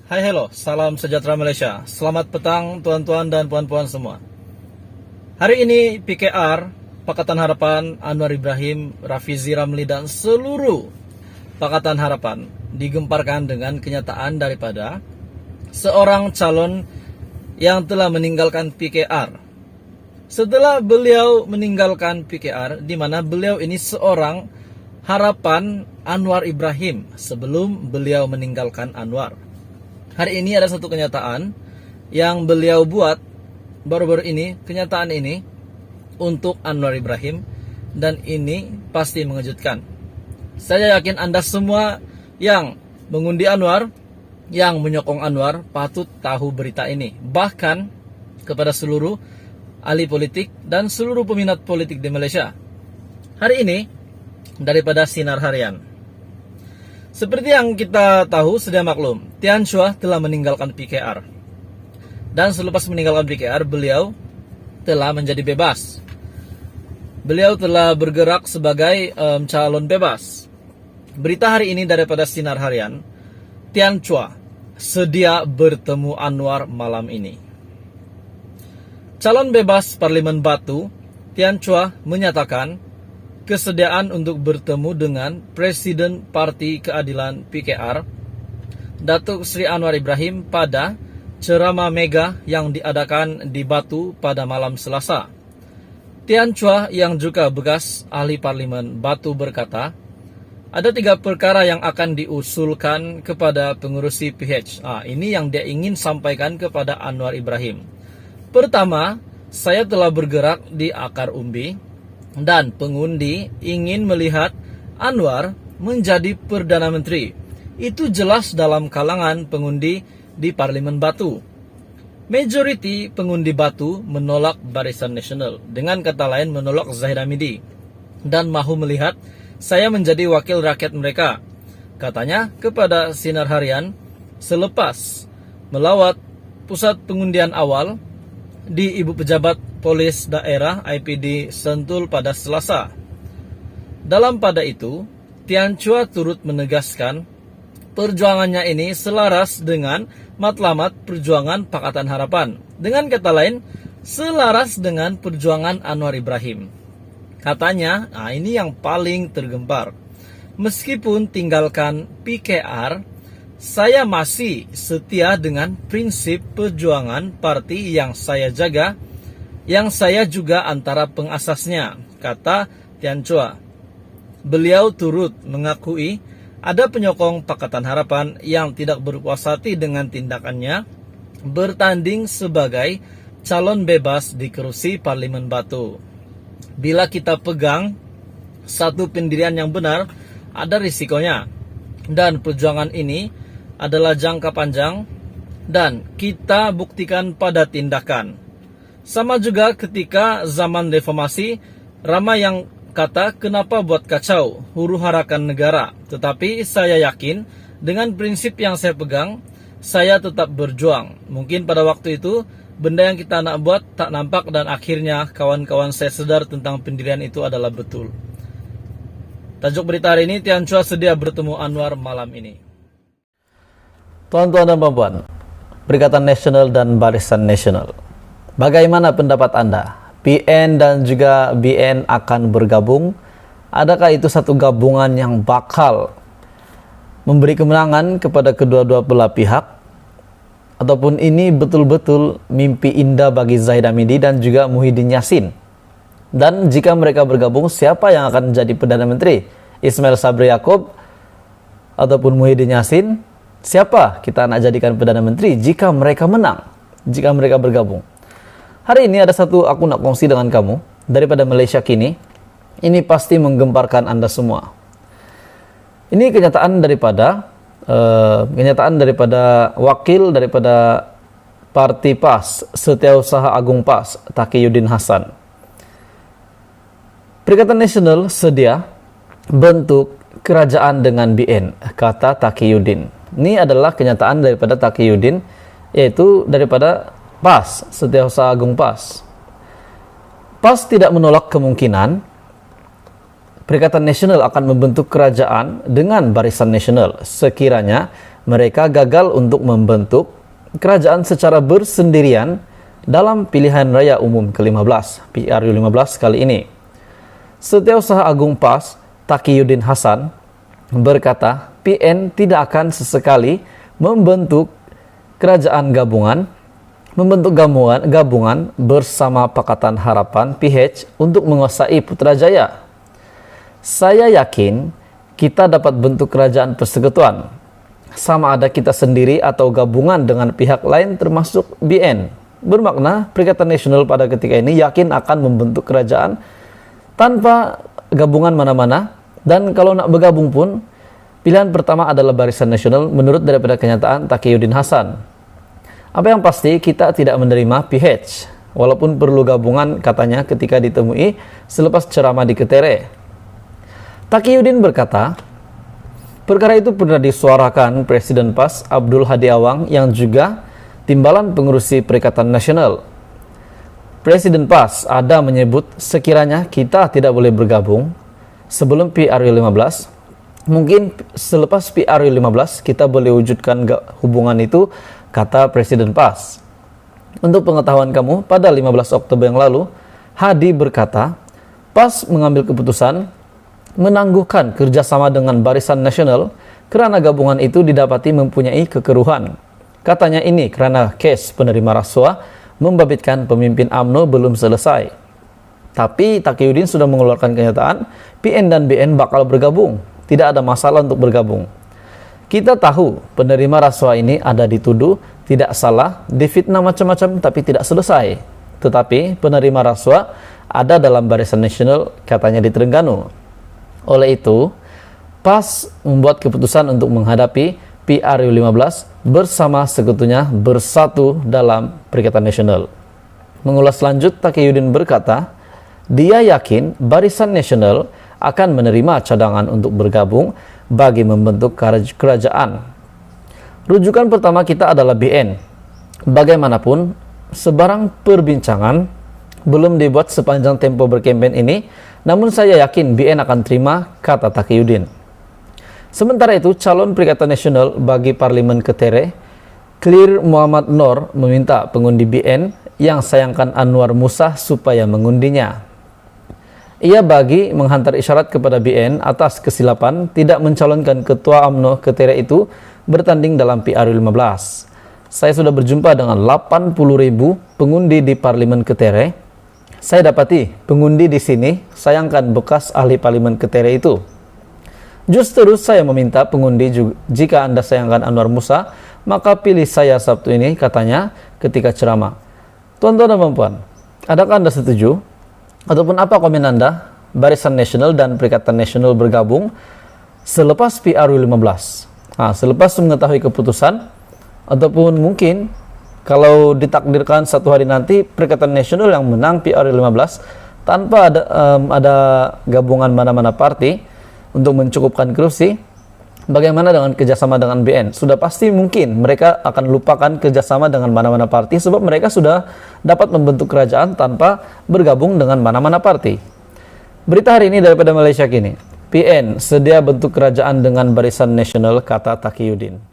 Hai hello, salam sejahtera Malaysia. Selamat petang tuan-tuan dan puan-puan semua. Hari ini PKR, Pakatan Harapan, Anwar Ibrahim, Rafizi Ramli dan seluruh Pakatan Harapan digemparkan dengan kenyataan daripada seorang calon yang telah meninggalkan PKR. Setelah beliau meninggalkan PKR, di mana beliau ini seorang harapan Anwar Ibrahim sebelum beliau meninggalkan Anwar. Hari ini ada satu kenyataan yang beliau buat baru-baru ini, kenyataan ini untuk Anwar Ibrahim, dan ini pasti mengejutkan. Saya yakin Anda semua yang mengundi Anwar, yang menyokong Anwar, patut tahu berita ini. Bahkan kepada seluruh ahli politik dan seluruh peminat politik di Malaysia. Hari ini daripada Sinar Harian. Seperti yang kita tahu, sedia maklum, Tian Chua telah meninggalkan PKR. Dan selepas meninggalkan PKR, beliau telah menjadi bebas. Beliau telah bergerak sebagai calon bebas. Berita hari ini daripada Sinar Harian, Tian Chua sedia bertemu Anwar malam ini. Calon bebas Parlimen Batu, Tian Chua menyatakan kesediaan untuk bertemu dengan Presiden Parti Keadilan PKR, Datuk Seri Anwar Ibrahim pada ceramah mega yang diadakan di Batu pada malam Selasa. Tian Chua yang juga bekas ahli Parlimen Batu berkata, ada 3 perkara yang akan diusulkan kepada pengurusi PH. Ini yang dia ingin sampaikan kepada Anwar Ibrahim. Pertama, saya telah bergerak di akar umbi, dan pengundi ingin melihat Anwar menjadi Perdana Menteri. Itu jelas dalam kalangan pengundi di Parlimen Batu. Majoriti pengundi Batu menolak Barisan Nasional. Dengan kata lain menolak Zahid Hamidi. Dan mahu melihat saya menjadi wakil rakyat mereka. Katanya kepada Sinar Harian selepas melawat pusat pengundian awal di Ibu Pejabat Polis Daerah IPD Sentul pada Selasa. Dalam pada itu, Tian Chua turut menegaskan perjuangannya ini selaras dengan matlamat perjuangan Pakatan Harapan. Dengan kata lain, selaras dengan perjuangan Anwar Ibrahim. Katanya, ini yang paling tergempar. Meskipun tinggalkan PKR, saya masih setia dengan prinsip perjuangan parti yang saya jaga, yang saya juga antara pengasasnya, kata Tian Chua. Beliau turut mengakui ada penyokong Pakatan Harapan yang tidak berpuas hati dengan tindakannya bertanding sebagai calon bebas di kerusi Parlimen Batu. Bila kita pegang satu pendirian yang benar, ada risikonya. Dan perjuangan ini adalah jangka panjang dan kita buktikan pada tindakan. Sama juga ketika zaman reformasi, ramai yang kata kenapa buat kacau, huru-harakan negara. Tetapi saya yakin dengan prinsip yang saya pegang, saya tetap berjuang. Mungkin pada waktu itu, benda yang kita nak buat tak nampak dan akhirnya kawan-kawan saya sedar tentang pendirian itu adalah betul. Tajuk berita hari ini, Tian Chua sedia bertemu Anwar malam ini. Tuan-tuan dan puan-puan, Perikatan Nasional dan Barisan Nasional. Bagaimana pendapat Anda? PN dan juga BN akan bergabung? Adakah itu satu gabungan yang bakal memberi kemenangan kepada kedua-dua belah pihak? Ataupun ini betul-betul mimpi indah bagi Zahid Hamidi dan juga Muhyiddin Yassin? Dan jika mereka bergabung, siapa yang akan menjadi Perdana Menteri? Ismail Sabri Yaakob ataupun Muhyiddin Yassin? Siapa kita nak jadikan Perdana Menteri jika mereka menang? Jika mereka bergabung? Hari ini ada satu aku nak kongsi dengan kamu daripada Malaysia Kini. Ini pasti menggemparkan Anda semua. Ini kenyataan daripada wakil daripada Parti PAS, Setiausaha Agung PAS, Taqiyuddin Hasan. Perikatan Nasional sedia bentuk kerajaan dengan BN, kata Taqiyuddin. Ini adalah kenyataan daripada Taqiyuddin, yaitu daripada PAS, Setiausaha Agung PAS. PAS tidak menolak kemungkinan Perikatan Nasional akan membentuk kerajaan dengan Barisan Nasional sekiranya mereka gagal untuk membentuk kerajaan secara bersendirian dalam pilihan raya umum ke-15, PRU15 kali ini. Setiausaha Agung PAS, Taqiyuddin Hasan, berkata PN tidak akan sesekali membentuk kerajaan gabungan bersama Pakatan Harapan PH untuk menguasai Putrajaya. Saya yakin kita dapat bentuk kerajaan persekutuan, sama ada kita sendiri atau gabungan dengan pihak lain termasuk BN. Bermakna Perikatan Nasional pada ketika ini yakin akan membentuk kerajaan tanpa gabungan mana-mana, dan kalau nak bergabung pun pilihan pertama adalah Barisan Nasional menurut daripada kenyataan Taqiyuddin Hasan. Apa yang pasti kita tidak menerima PH, walaupun perlu gabungan katanya ketika ditemui selepas ceramah di Ketere. Taqiyuddin berkata, perkara itu pernah disuarakan Presiden PAS Abdul Hadi Awang yang juga timbalan pengurusi Perikatan Nasional. Presiden PAS ada menyebut sekiranya kita tidak boleh bergabung sebelum PRU15, mungkin selepas PRU15 kita boleh wujudkan hubungan itu, kata Presiden PAS. Untuk pengetahuan kamu, pada 15 Oktober yang lalu, Hadi berkata, PAS mengambil keputusan menangguhkan kerjasama dengan Barisan Nasional karena gabungan itu didapati mempunyai kekeruhan. Katanya ini karena kes penerima rasuah membabitkan pemimpin UMNO belum selesai. Tapi Taqiyuddin sudah mengeluarkan kenyataan PN dan BN bakal bergabung. Tidak ada masalah untuk bergabung. Kita tahu penerima rasuah ini ada dituduh tidak salah, difitnah macam-macam tapi tidak selesai. Tetapi penerima rasuah ada dalam Barisan Nasional, katanya di Terengganu. Oleh itu, PAS membuat keputusan untuk menghadapi PRU15 bersama sekutunya bersatu dalam Perikatan Nasional. Mengulas lanjut, Taqiyuddin berkata, dia yakin Barisan Nasional akan menerima cadangan untuk bergabung bagi membentuk kerajaan. Rujukan pertama kita adalah BN. Bagaimanapun, sebarang perbincangan belum dibuat sepanjang tempo berkempen ini, namun saya yakin BN akan terima, kata Taqiyuddin. Sementara itu, calon Perikatan Nasional bagi Parlimen Ketere, Clear Muhammad Noor, meminta pengundi BN yang sayangkan Anwar Musa supaya mengundinya. Ia bagi menghantar isyarat kepada BN atas kesilapan tidak mencalonkan Ketua UMNO Ketere itu bertanding dalam PRU15. Saya sudah berjumpa dengan 80.000 pengundi di Parlimen Ketere. Saya dapati pengundi di sini sayangkan bekas ahli Parlimen Ketere itu. Justru saya meminta pengundi jika Anda sayangkan Anwar Musa, maka pilih saya Sabtu ini, katanya ketika ceramah. Tuan-tuan dan puan-puan, adakah Anda setuju? Ataupun apa komen Anda? Barisan Nasional dan Perikatan Nasional bergabung selepas PRU15. Selepas mengetahui keputusan, ataupun mungkin kalau ditakdirkan satu hari nanti Perikatan Nasional yang menang PRU15 tanpa ada gabungan mana-mana parti untuk mencukupkan kursi, bagaimana dengan kerjasama dengan BN? Sudah pasti mungkin mereka akan lupakan kerjasama dengan mana-mana parti sebab mereka sudah dapat membentuk kerajaan tanpa bergabung dengan mana-mana parti. Berita hari ini daripada Malaysia Kini. PN sedia bentuk kerajaan dengan Barisan Nasional, kata Taqiyuddin.